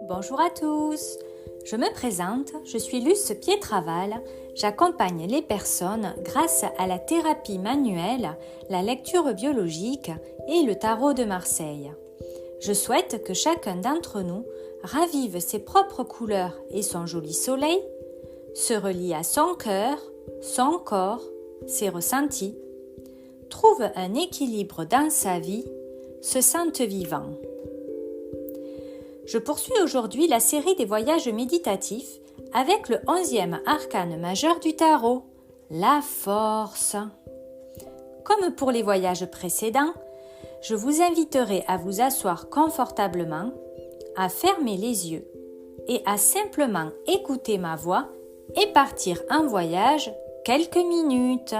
Bonjour à tous, je me présente, je suis Luce Pietraval, j'accompagne les personnes grâce à la thérapie manuelle, la lecture biologique et le tarot de Marseille. Je souhaite que chacun d'entre nous ravive ses propres couleurs et son joli soleil, se relie à son cœur, son corps, ses ressentis, trouve un équilibre dans sa vie, se sente vivant. Je poursuis aujourd'hui la série des voyages méditatifs avec le 11e arcane majeur du tarot, la force. Comme pour les voyages précédents, je vous inviterai à vous asseoir confortablement, à fermer les yeux et à simplement écouter ma voix et partir en voyage quelques minutes.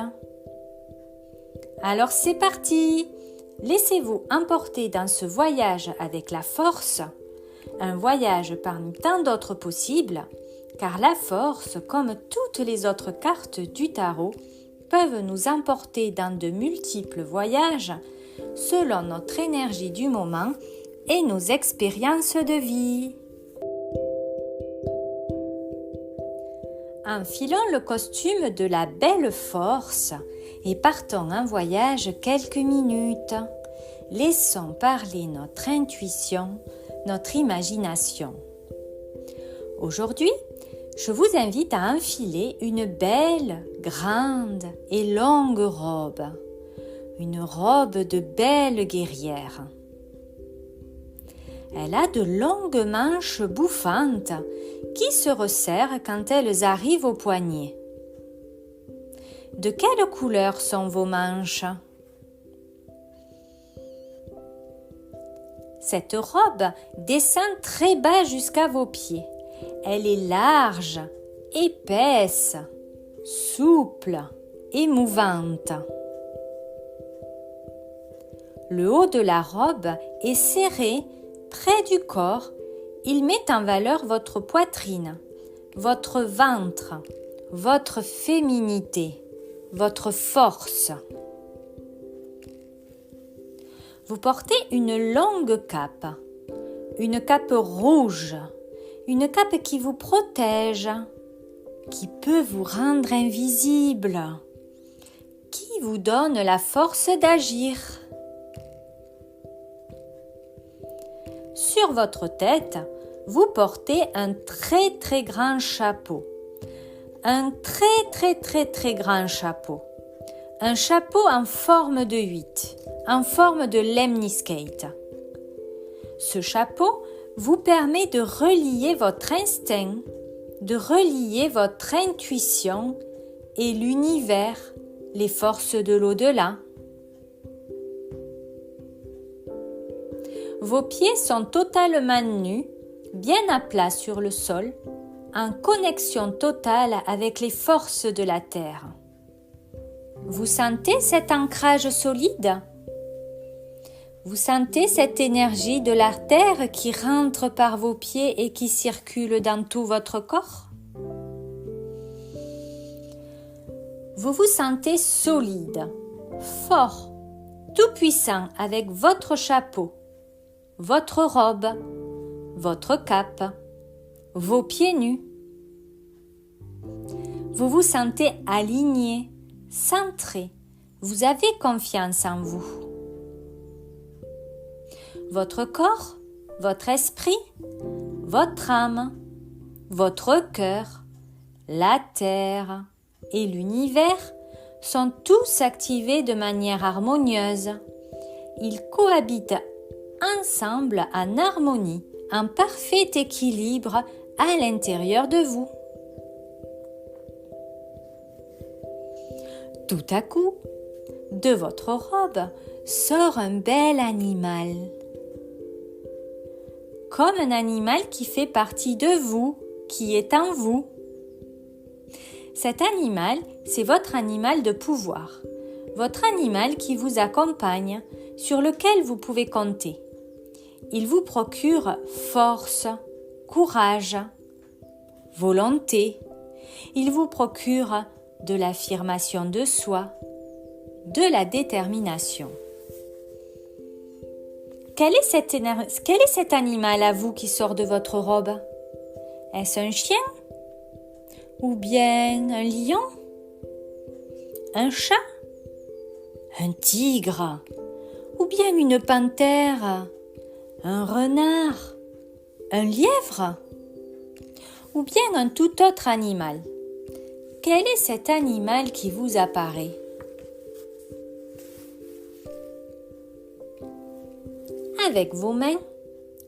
Alors c'est parti! Laissez-vous emporter dans ce voyage avec la force, un voyage parmi tant d'autres possibles, car la force, comme toutes les autres cartes du tarot, peuvent nous emporter dans de multiples voyages selon notre énergie du moment et nos expériences de vie. Enfilons le costume de la belle force et partons en voyage quelques minutes. Laissons parler notre intuition, notre imagination. Aujourd'hui, je vous invite à enfiler une belle, grande et longue robe. Une robe de belle guerrière. Elle a de longues manches bouffantes qui se resserrent quand elles arrivent au poignet. De quelle couleur sont vos manches? Cette robe descend très bas jusqu'à vos pieds. Elle est large, épaisse, souple et mouvante. Le haut de la robe est serré près du corps. Il met en valeur votre poitrine, votre ventre, votre féminité, votre force. Vous portez une longue cape rouge, une cape qui vous protège, qui peut vous rendre invisible, qui vous donne la force d'agir. Sur votre tête, vous portez un très grand chapeau. Un très grand chapeau. Un chapeau en forme de 8, en forme de lemniscate. Ce chapeau vous permet de relier votre instinct, de relier votre intuition et l'univers, les forces de l'au-delà. Vos pieds sont totalement nus, bien à plat sur le sol, en connexion totale avec les forces de la terre. Vous sentez cet ancrage solide? Vous sentez cette énergie de la terre qui rentre par vos pieds et qui circule dans tout votre corps? Vous vous sentez solide, fort, tout puissant avec votre chapeau, votre robe, votre cape, vos pieds nus. Vous vous sentez aligné, centré. Vous avez confiance en vous. Votre corps, votre esprit, votre âme, votre cœur, la terre et l'univers sont tous activés de manière harmonieuse. Ils cohabitent ensemble en harmonie, en parfait équilibre à l'intérieur de vous. Tout à coup, de votre robe sort un bel animal. Comme un animal qui fait partie de vous, qui est en vous. Cet animal, c'est votre animal de pouvoir, votre animal qui vous accompagne, sur lequel vous pouvez compter. Il vous procure force, courage, volonté. Il vous procure de l'affirmation de soi, de la détermination. Quel est cet animal à vous qui sort de votre robe? Est-ce un chien? Ou bien un lion? Un chat? Un tigre? Ou bien une panthère? Un renard? Un lièvre? Ou bien un tout autre animal? Quel est cet animal qui vous apparaît? Avec vos mains,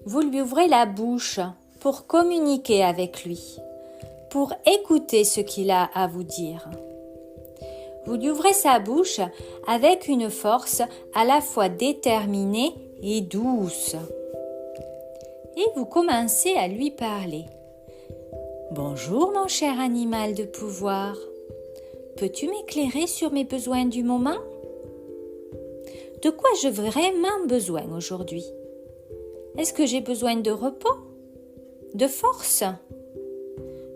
vous lui ouvrez la bouche pour communiquer avec lui, pour écouter ce qu'il a à vous dire. Vous lui ouvrez sa bouche avec une force à la fois déterminée et douce. Et vous commencez à lui parler. « Bonjour mon cher animal de pouvoir, peux-tu m'éclairer sur mes besoins du moment ? De quoi j'ai vraiment besoin aujourd'hui ? Est-ce que j'ai besoin de repos, de force,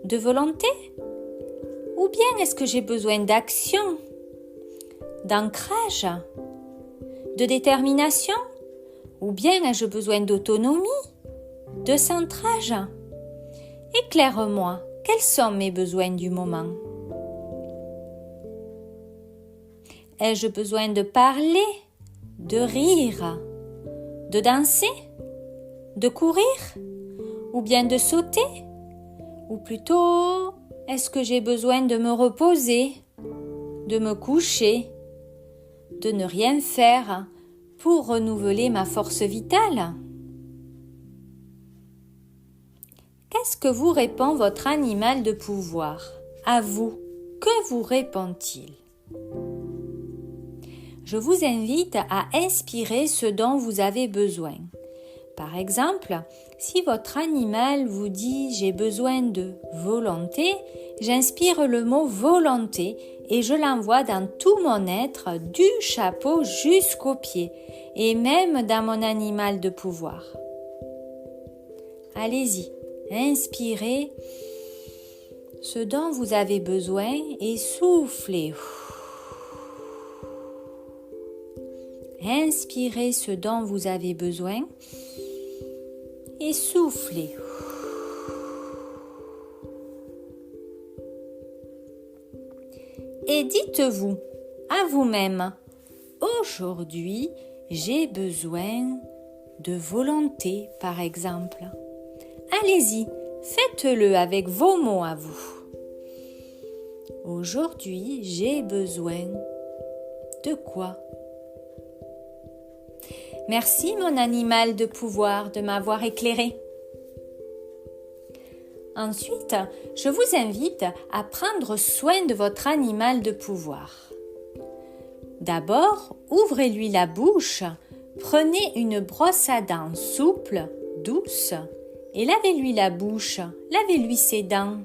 de volonté ? Ou bien est-ce que j'ai besoin d'action, d'ancrage, de détermination ? Ou bien ai-je besoin d'autonomie, de centrage ? Éclaire-moi, quels sont mes besoins du moment ? Ai-je besoin de parler, de rire, de danser, de courir, ou bien de sauter ? Ou plutôt, est-ce que j'ai besoin de me reposer, de me coucher, de ne rien faire pour renouveler ma force vitale ? Qu'est-ce que vous répond votre animal de pouvoir ? À vous, que vous répond-il ? Je vous invite à inspirer ce dont vous avez besoin. Par exemple, si votre animal vous dit « j'ai besoin de volonté », j'inspire le mot « volonté » et je l'envoie dans tout mon être, du chapeau jusqu'aux pieds, et même dans mon animal de pouvoir. Allez-y, inspirez ce dont vous avez besoin et soufflez. Inspirez ce dont vous avez besoin et soufflez. Et dites-vous à vous-même, aujourd'hui, j'ai besoin de volonté, par exemple. Allez-y, faites-le avec vos mots à vous. Aujourd'hui, j'ai besoin de quoi ? Merci mon animal de pouvoir de m'avoir éclairé. Ensuite, je vous invite à prendre soin de votre animal de pouvoir. D'abord, ouvrez-lui la bouche, prenez une brosse à dents souple, douce, et lavez-lui la bouche, lavez-lui ses dents.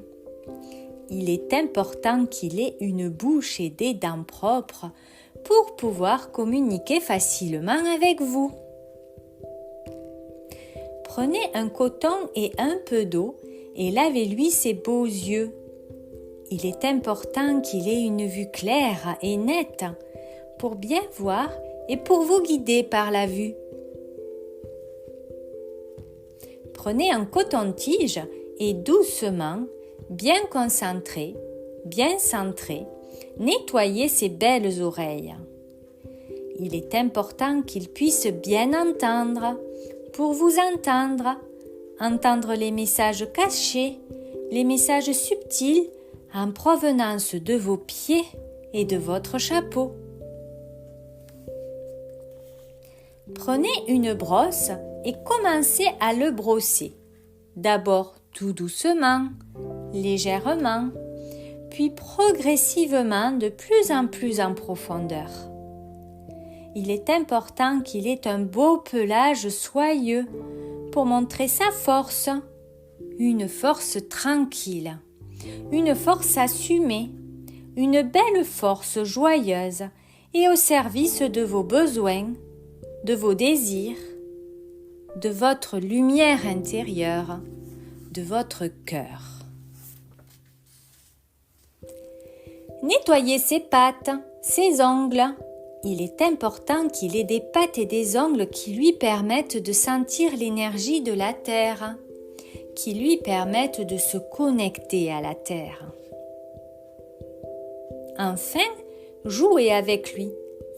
Il est important qu'il ait une bouche et des dents propres pour pouvoir communiquer facilement avec vous. Prenez un coton et un peu d'eau et lavez-lui ses beaux yeux. Il est important qu'il ait une vue claire et nette pour bien voir et pour vous guider par la vue. Prenez un coton-tige et doucement, bien concentré, bien centré, nettoyez ses belles oreilles. Il est important qu'il puisse bien entendre, pour vous entendre les messages cachés, les messages subtils en provenance de vos pieds et de votre chapeau. Prenez une brosse et commencez à le brosser. D'abord tout doucement, légèrement, puis progressivement de plus en profondeur. Il est important qu'il ait un beau pelage soyeux pour montrer sa force, une force tranquille, une force assumée, une belle force joyeuse et au service de vos besoins, de vos désirs, de votre lumière intérieure, de votre cœur. Nettoyez ses pattes, ses ongles, Il est important qu'il ait des pattes et des ongles qui lui permettent de sentir l'énergie de la terre, qui lui permettent de se connecter à la terre. Enfin, jouez avec lui.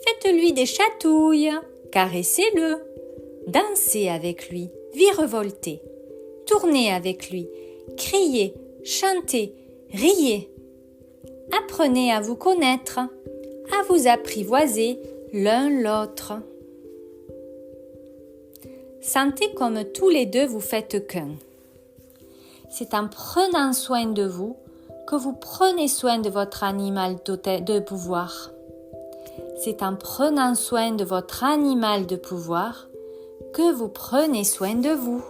Faites-lui des chatouilles, caressez-le, dansez avec lui, virevoltez, tournez avec lui, criez, chantez, riez. Apprenez à vous connaître, à vous apprivoiser l'un l'autre. Sentez comme tous les deux vous faites qu'un. C'est en prenant soin de vous que vous prenez soin de votre animal de pouvoir. C'est en prenant soin de votre animal de pouvoir que vous prenez soin de vous.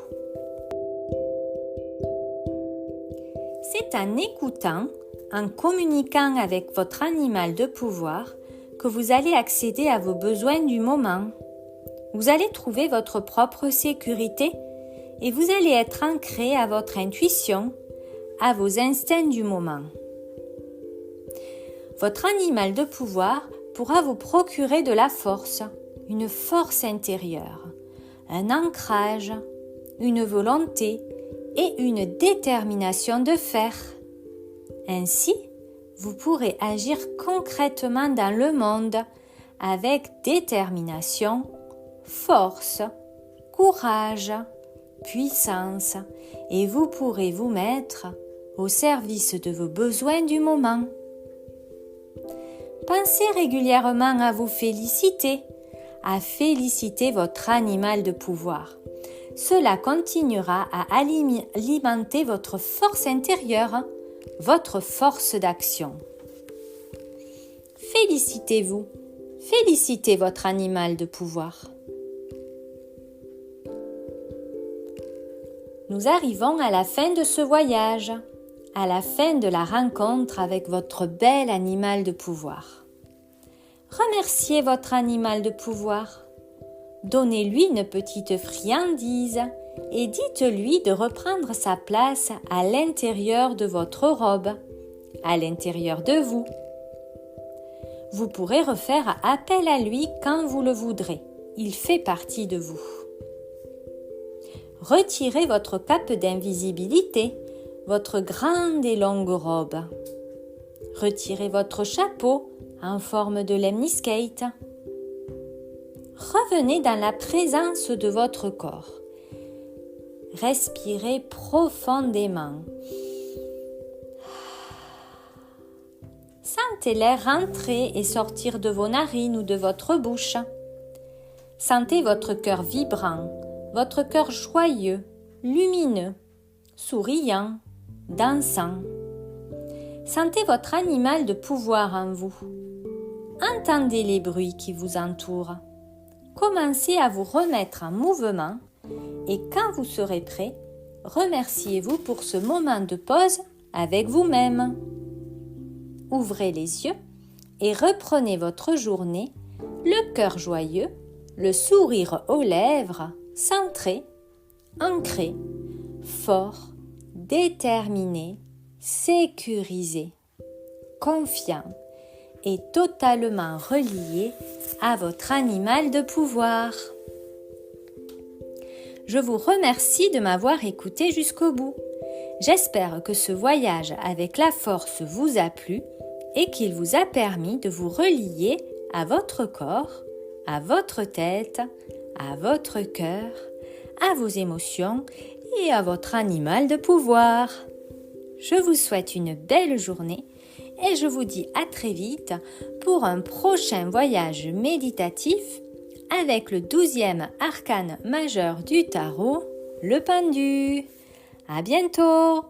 C'est en écoutant, en communiquant avec votre animal de pouvoir que vous allez accéder à vos besoins du moment. Vous allez trouver votre propre sécurité et vous allez être ancré à votre intuition, à vos instincts du moment. Votre animal de pouvoir pourra vous procurer de la force, une force intérieure, un ancrage, une volonté et une détermination de faire. Ainsi, vous pourrez agir concrètement dans le monde avec détermination, force, courage, puissance et vous pourrez vous mettre au service de vos besoins du moment. Pensez régulièrement à vous féliciter, à féliciter votre animal de pouvoir. Cela continuera à alimenter votre force intérieure, votre force d'action. Félicitez-vous, félicitez votre animal de pouvoir. Nous arrivons à la fin de ce voyage, à la fin de la rencontre avec votre bel animal de pouvoir. Remerciez votre animal de pouvoir. Donnez-lui une petite friandise et dites-lui de reprendre sa place à l'intérieur de votre robe, à l'intérieur de vous. Vous pourrez refaire appel à lui quand vous le voudrez. Il fait partie de vous. Retirez votre cape d'invisibilité, votre grande et longue robe. Retirez votre chapeau en forme de lemniscate. Revenez dans la présence de votre corps. Respirez profondément. Sentez l'air rentrer et sortir de vos narines ou de votre bouche. Sentez votre cœur vibrant, votre cœur joyeux, lumineux, souriant, dansant. Sentez votre animal de pouvoir en vous. Entendez les bruits qui vous entourent. Commencez à vous remettre en mouvement et quand vous serez prêt, remerciez-vous pour ce moment de pause avec vous-même. Ouvrez les yeux et reprenez votre journée, le cœur joyeux, le sourire aux lèvres, centré, ancré, fort, déterminé, sécurisé, confiant et totalement relié à votre animal de pouvoir. Je vous remercie de m'avoir écouté jusqu'au bout. J'espère que ce voyage avec la force vous a plu et qu'il vous a permis de vous relier à votre corps, à votre tête, à votre cœur, à vos émotions et à votre animal de pouvoir. Je vous souhaite une belle journée et je vous dis à très vite pour un prochain voyage méditatif avec le 12e arcane majeur du tarot, le pendu. À bientôt!